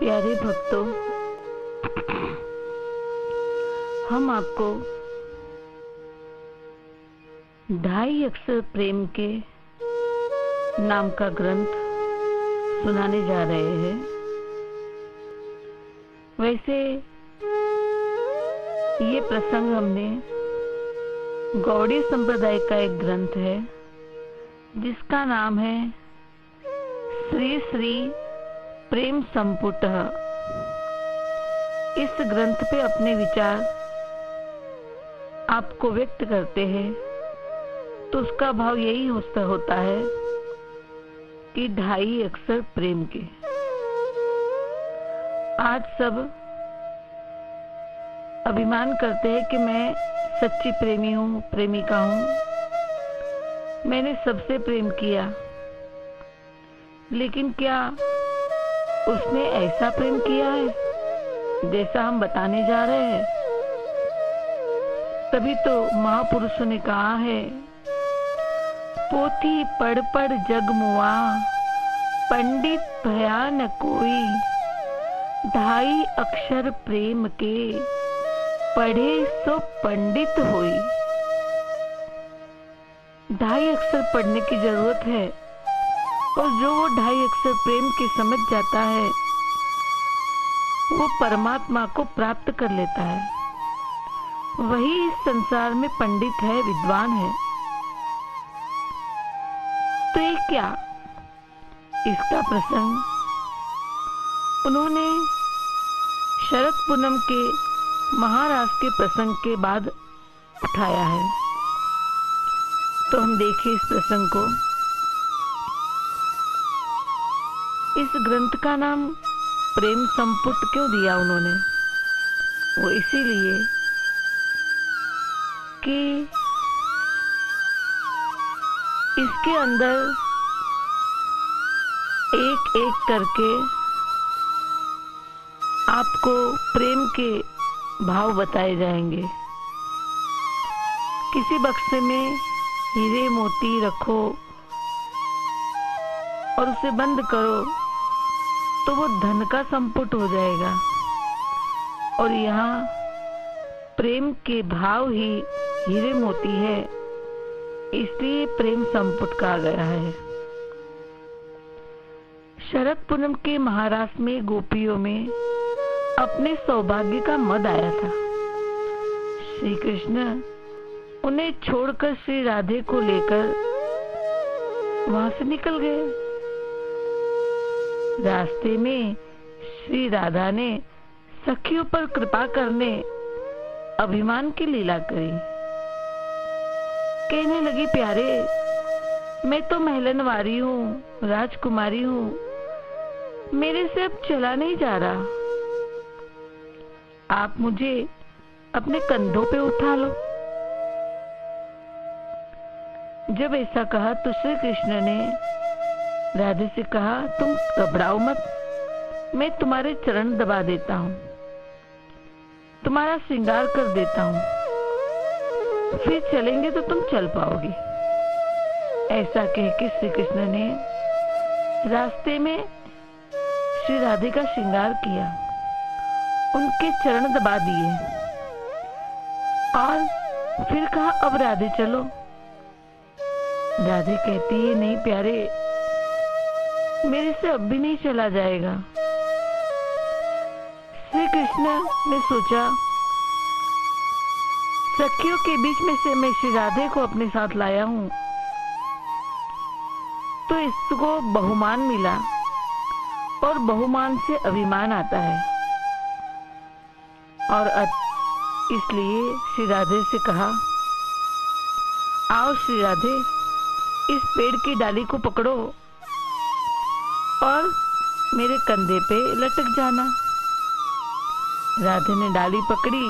प्यारे भक्तों, हम आपको ढाई अक्षर प्रेम के नाम का ग्रंथ सुनाने जा रहे हैं। वैसे ये प्रसंग हमने गौड़ी संप्रदाय का एक ग्रंथ है जिसका नाम है श्री श्री प्रेम संपुट। इस ग्रंथ पे अपने विचार आपको व्यक्त करते हैं तो उसका भाव यही होता है कि ढाई अक्षर प्रेम के। आज सब अभिमान करते हैं कि मैं सच्ची प्रेमी हूँ, प्रेमिका हूँ, मैंने सबसे प्रेम किया। लेकिन क्या उसने ऐसा प्रेम किया है जैसा हम बताने जा रहे हैं? तभी तो महापुरुषों ने कहा है, पोथी पढ़ पढ़ जग मुआ, पंडित भया न कोई, ढाई अक्षर प्रेम के, पढ़े सो पंडित होई। ढाई अक्षर पढ़ने की जरूरत है और जो वो ढाई अक्षर प्रेम के समझ जाता है वो परमात्मा को प्राप्त कर लेता है। वही इस संसार में पंडित है, विद्वान है। तो ये क्या? इसका प्रसंग उन्होंने शरद पूनम के महाराज के प्रसंग के बाद उठाया है। तो हम देखें इस प्रसंग को। इस ग्रंथ का नाम प्रेम संपुट क्यों दिया उन्होंने? वो इसीलिए कि इसके अंदर एक एक करके आपको प्रेम के भाव बताए जाएंगे। किसी बक्से में हीरे मोती रखो और उसे बंद करो तो वो धन का संपुट हो जाएगा। और यहाँ प्रेम के भाव ही हीरे मोती है, इसलिए प्रेम संपुट कहा गया है। शरद पूनम के महारास में गोपियों में अपने सौभाग्य का मद आया था। श्री कृष्ण उन्हें छोड़कर श्री राधे को लेकर वहां से निकल गए। रास्ते में श्री राधा ने सखियों पर कृपा करने अभिमान की लीला करी। कहने लगी, प्यारे मैं तो महलनवारी हूँ, राजकुमारी हूँ, मेरे से अब चला नहीं जा रहा, आप मुझे अपने कंधों पे उठा लो। जब ऐसा कहा तो श्री कृष्ण ने राधे से कहा, तुम घबराओ मत, मैं तुम्हारे चरण दबा देता हूँ, तुम्हारा श्रृंगार कर देता हूँ, फिर चलेंगे तो तुम चल पाओगे। ऐसा कह के श्री कृष्ण ने रास्ते में श्री राधे का श्रृंगार किया, उनके चरण दबा दिए और फिर कहा, अब राधे चलो। राधे कहती है, नहीं प्यारे, मेरे से अब भी नहीं चला जाएगा। श्री कृष्ण ने सोचा, सखियों के बीच में से मैं श्री राधे को अपने साथ लाया हूं तो इसको बहुमान मिला और बहुमान से अभिमान आता है। और इसलिए श्री राधे से कहा, आओ श्री राधे, इस पेड़ की डाली को पकड़ो और मेरे कंधे पे लटक जाना। राधे ने डाली पकड़ी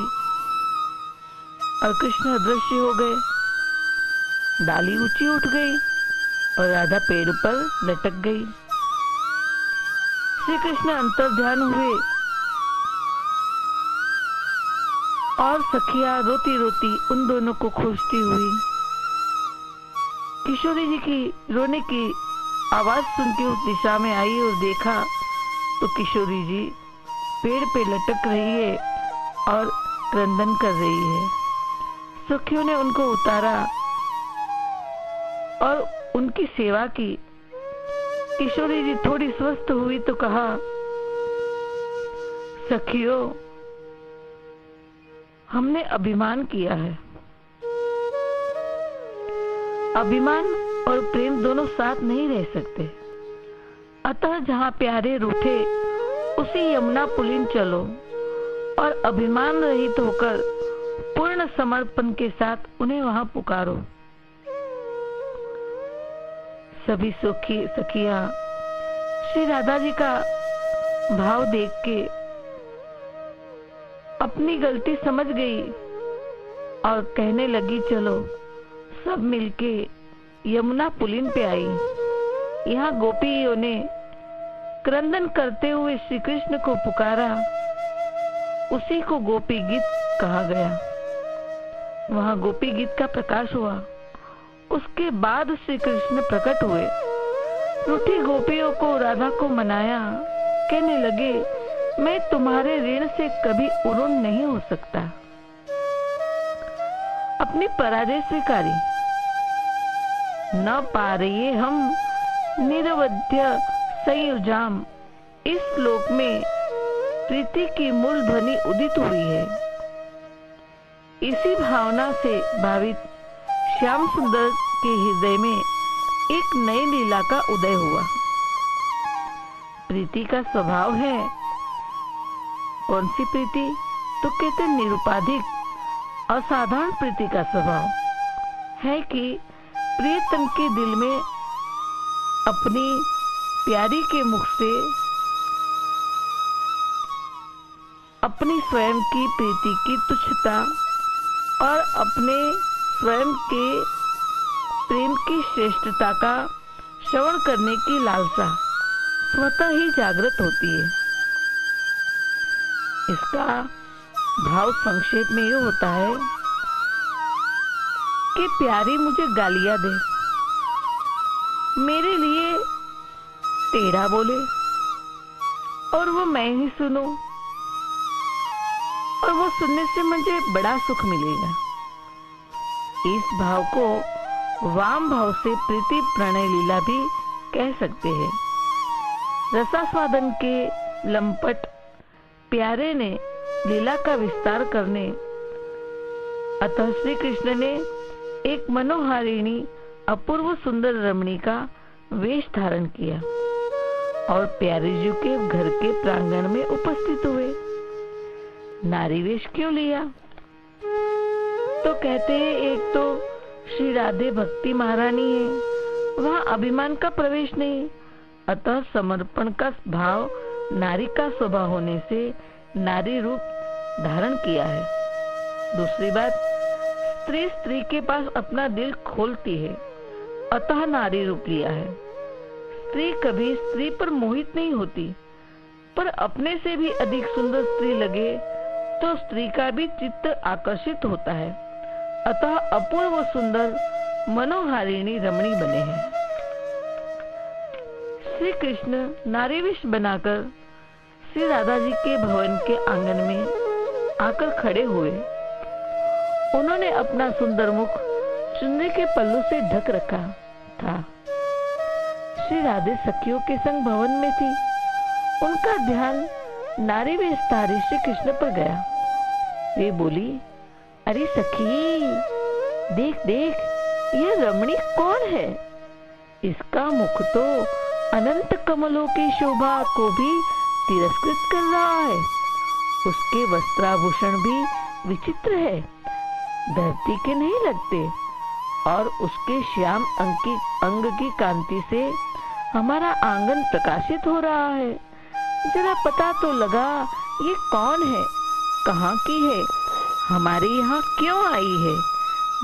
और कृष्ण अदृश्य हो गए। डाली ऊंची उठ गई और राधा पेड़ पर लटक गई। श्री कृष्ण अंतर्ध्यान हुए और सखिया रोती रोती उन दोनों को खोजती हुई किशोरी जी की रोने की आवाज सुन के उस दिशा में आई और देखा तो किशोरी जी पेड़ पे लटक रही है और क्रंदन कर रही है। सखियों ने उनको उतारा और उनकी सेवा की। किशोरी जी थोड़ी स्वस्थ हुई तो कहा, सखियों, हमने अभिमान किया है। अभिमान और प्रेम दोनों साथ नहीं रह सकते। अतः जहाँ प्यारे रूठे उसी यमुना पुलिन चलो और अभिमान रहित होकर पूर्ण समर्पण के साथ उन्हें वहां पुकारो। सभी सखियां श्री राधा जी का भाव देख के अपनी गलती समझ गई और कहने लगी, चलो सब मिलके यमुना पुलिन पे आई। यहाँ गोपियों ने क्रंदन करते हुए श्री कृष्ण को पुकारा। उसी को गोपी गीत कहा गया। वहां गोपी गीत का प्रकाश हुआ। उसके बाद श्री कृष्ण प्रकट हुए। रूठी गोपियों को राधा को मनाया। कहने लगे, मैं तुम्हारे ऋण से कभी उऋण नहीं हो सकता। अपनी पराजय स्वीकारी। न पा रही हम निरवध्य संयुजाम। इस श्लोक में प्रीति की मूल ध्वनि उदित हुई है। इसी भावना से भावित श्याम सुंदर के हृदय में एक नई लीला का उदय हुआ। प्रीति का स्वभाव है। कौन सी प्रीति? तो कहते निरुपाधिक असाधारण प्रीति का स्वभाव है कि प्रियतम के दिल में अपनी प्यारी के मुख से अपनी स्वयं की प्रीति की तुच्छता और अपने स्वयं के प्रेम की श्रेष्ठता का श्रवण करने की लालसा स्वतः ही जागृत होती है। इसका भाव संक्षेप में ये होता है कि प्यारी मुझे गालियां दे, मेरे लिए टेढ़ा बोले और वो मैं ही सुनूं, और वो सुनने से मुझे बड़ा सुख मिलेगा। इस भाव को वाम भाव से प्रीति प्रणय लीला भी कह सकते हैं। रसास्वादन के लंपट प्यारे ने लीला का विस्तार करने, अतः श्री कृष्ण ने एक मनोहारिणी अपूर्व सुंदर रमणी का वेश धारण किया और प्यारे जी के घर के प्रांगण में उपस्थित हुए। नारी वेश क्यों लिया? तो कहते हैं, एक तो श्री राधे भक्ति महारानी है, वहां अभिमान का प्रवेश नहीं, अतः समर्पण का भाव नारी का स्वभाव होने से नारी रूप धारण किया है। दूसरी बात, स्त्री स्त्री के पास अपना दिल खोलती है, अतः नारी रूप लिया है। स्त्री कभी स्त्री पर मोहित नहीं होती, पर अपने से भी अधिक सुंदर स्त्री लगे तो स्त्री का भी चित्त आकर्षित होता है, अतः अपूर्व सुंदर मनोहारिणी रमणी बने हैं। श्री कृष्ण नारीवेश बनाकर श्री राधा जी के भवन के आंगन में आकर खड़े हुए। उन्होंने अपना सुंदर मुख चुन्नी के पल्लू से ढक रखा था। श्री राधे सखियों के संग भवन में थी। उनका ध्यान नारीवेशधारी श्री कृष्ण पर गया। वे बोली, अरे सखी, देख देख, यह रमणी कौन है? इसका मुख तो अनंत कमलों की शोभा को भी तिरस्कृत कर रहा है। उसके वस्त्राभूषण भी विचित्र है, धरती के नहीं लगते, और उसके श्याम अंग की कांति से हमारा आंगन प्रकाशित हो रहा है। जरा पता तो लगा, ये कौन है, कहाँ की है, हमारे यहाँ क्यों आई है?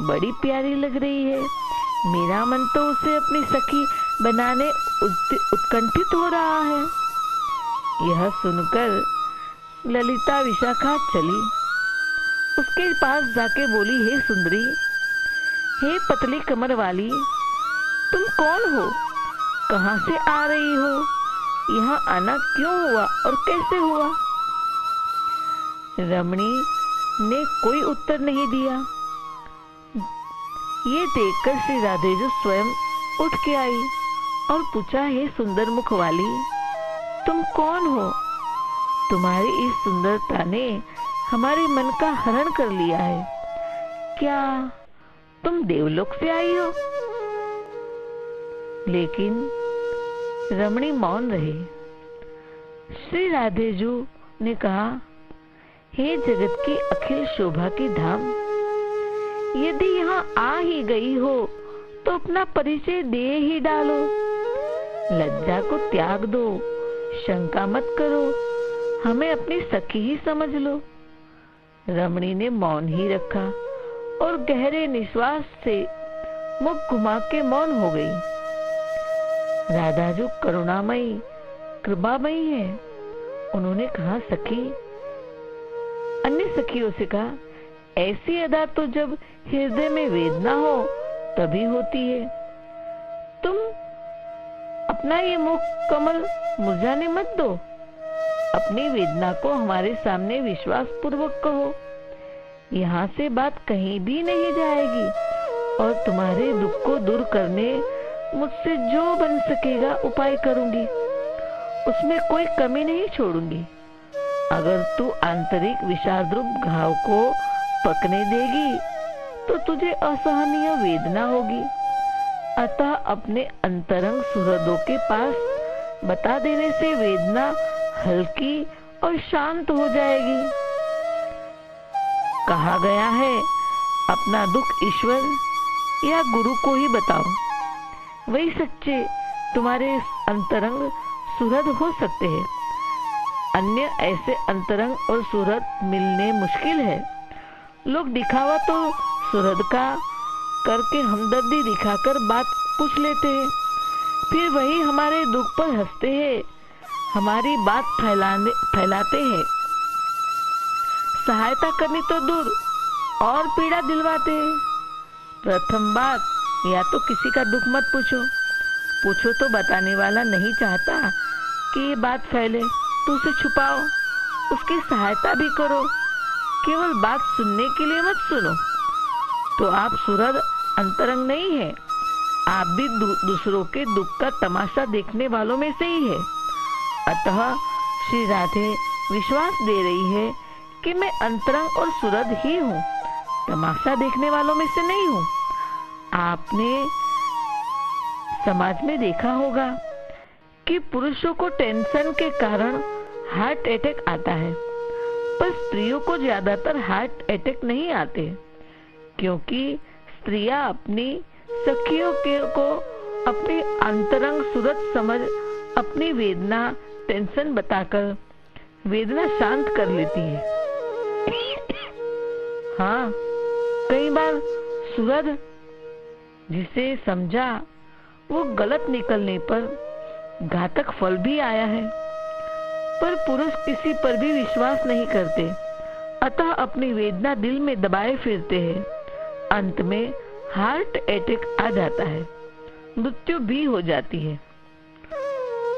बड़ी प्यारी लग रही है। मेरा मन तो उसे अपनी सखी बनाने उत्कंठित हो रहा है। यह सुनकर ललिता विशाखा चली। उसके पास जाके बोली, हे सुंदरी, हे पतली कमर वाली, तुम कौन हो? कहाँ से आ रही हो? यहाँ आना क्यों हुआ और कैसे हुआ? रमणी ने कोई उत्तर नहीं दिया। ये देखकर श्री राधे जो स्वयं उठ के आई और पूछा, हे सुंदर मुख वाली, तुम कौन हो? तुम्हारी इस सुंदरता ने हमारे मन का हरण कर लिया है। क्या तुम देवलोक से आई हो? लेकिन रमणी मौन रहे। श्री राधेजू ने कहा, हे जगत की अखिल शोभा की धाम, यदि यहाँ आ ही गई हो तो अपना परिचय दे ही डालो। लज्जा को त्याग दो, शंका मत करो, हमें अपनी सखी ही समझ लो। रमणी ने मौन ही रखा और गहरे निश्वास से मुख घुमा के मौन हो गई। राधा जो करुणामयी कृपामयी है, उन्होंने कहा, सखी, अन्य सखियों से कहा, ऐसी अदा तो जब हृदय में वेदना हो तभी होती है। तुम अपना ये मुख कमल मुरझाने मत दो। अपनी वेदना को हमारे सामने विश्वास पूर्वक कहो। यहाँ से बात कहीं भी नहीं जाएगी और तुम्हारे दुख को दूर करने मुझसे जो बन सकेगा उपाय करूंगी, उसमें कोई कमी नहीं छोड़ूंगी। अगर तू आंतरिक विषादरूप घाव को पकने देगी तो तुझे असहनीय वेदना होगी। अतः अपने अंतरंग सुहृदों के पास बता देने से वेदना हल्की और शांत हो जाएगी। कहा गया है, अपना दुख ईश्वर या गुरु को ही बताओ, वही सच्चे तुम्हारे अंतरंग सुहृद हो सकते हैं। अन्य ऐसे अंतरंग और सुहृद मिलने मुश्किल है। लोग दिखावा तो सुहृद का करके हमदर्दी दिखाकर बात पूछ लेते हैं, फिर वही हमारे दुख पर हंसते हैं, हमारी बात फैलाते हैं। सहायता करनी तो दूर और पीड़ा दिलवाते हैं। प्रथम बात, या तो किसी का दुख मत पूछो तो बताने वाला नहीं चाहता कि ये बात फैले तो उसे छुपाओ, उसकी सहायता भी करो। केवल बात सुनने के लिए मत सुनो। तो आप सुहृद अंतरंग नहीं है, आप भी दूसरों के दुख का तमाशा देखने वालों में से ही है। अतः श्री राधे विश्वास दे रही है कि मैं अंतरंग और सुहृद ही हूँ, तमाशा देखने वालों में से नहीं हूँ। आपने समाज में देखा होगा कि पुरुषों को टेंशन के कारण हार्ट अटैक आता है, पर स्त्रियों को ज्यादातर हार्ट अटैक नहीं आते, क्योंकि स्त्रियां अपनी सखियों को अपनी अंतरंग सुहृद समझ अपनी वेदना टेंशन बताकर वेदना शांत कर लेती है। हाँ, कई बार सुहृद जिसे समझा वो गलत निकलने पर घातक फल भी आया है, पर पुरुष किसी पर भी विश्वास नहीं करते, अतः अपनी वेदना दिल में दबाए फिरते हैं। अंत में हार्ट अटैक आ जाता है, मृत्यु भी हो जाती है।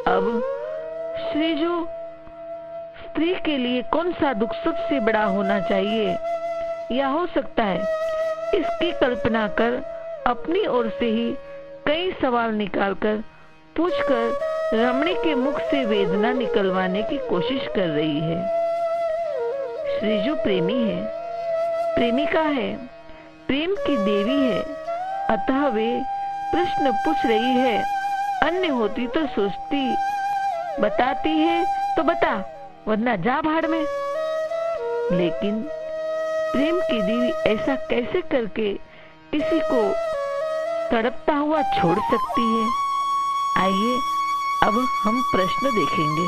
अब श्रीजू, स्त्री के लिए कौन सा दुख सबसे बड़ा होना चाहिए या हो सकता है, इसकी कल्पना कर अपनी ओर से ही कई सवाल निकालकर पूछकर रमणी के मुख से वेदना निकलवाने की कोशिश कर रही है। श्रीजू प्रेमी है, प्रेमिका है, प्रेम की देवी है, अतः वे प्रश्न पूछ रही है। अन्य होती तो सोचती, बताती है तो बता, वरना जा भाड़ में। लेकिन प्रेम की देवी ऐसा कैसे करके किसी को तड़पता हुआ छोड़ सकती है? आइए अब हम प्रश्न देखेंगे।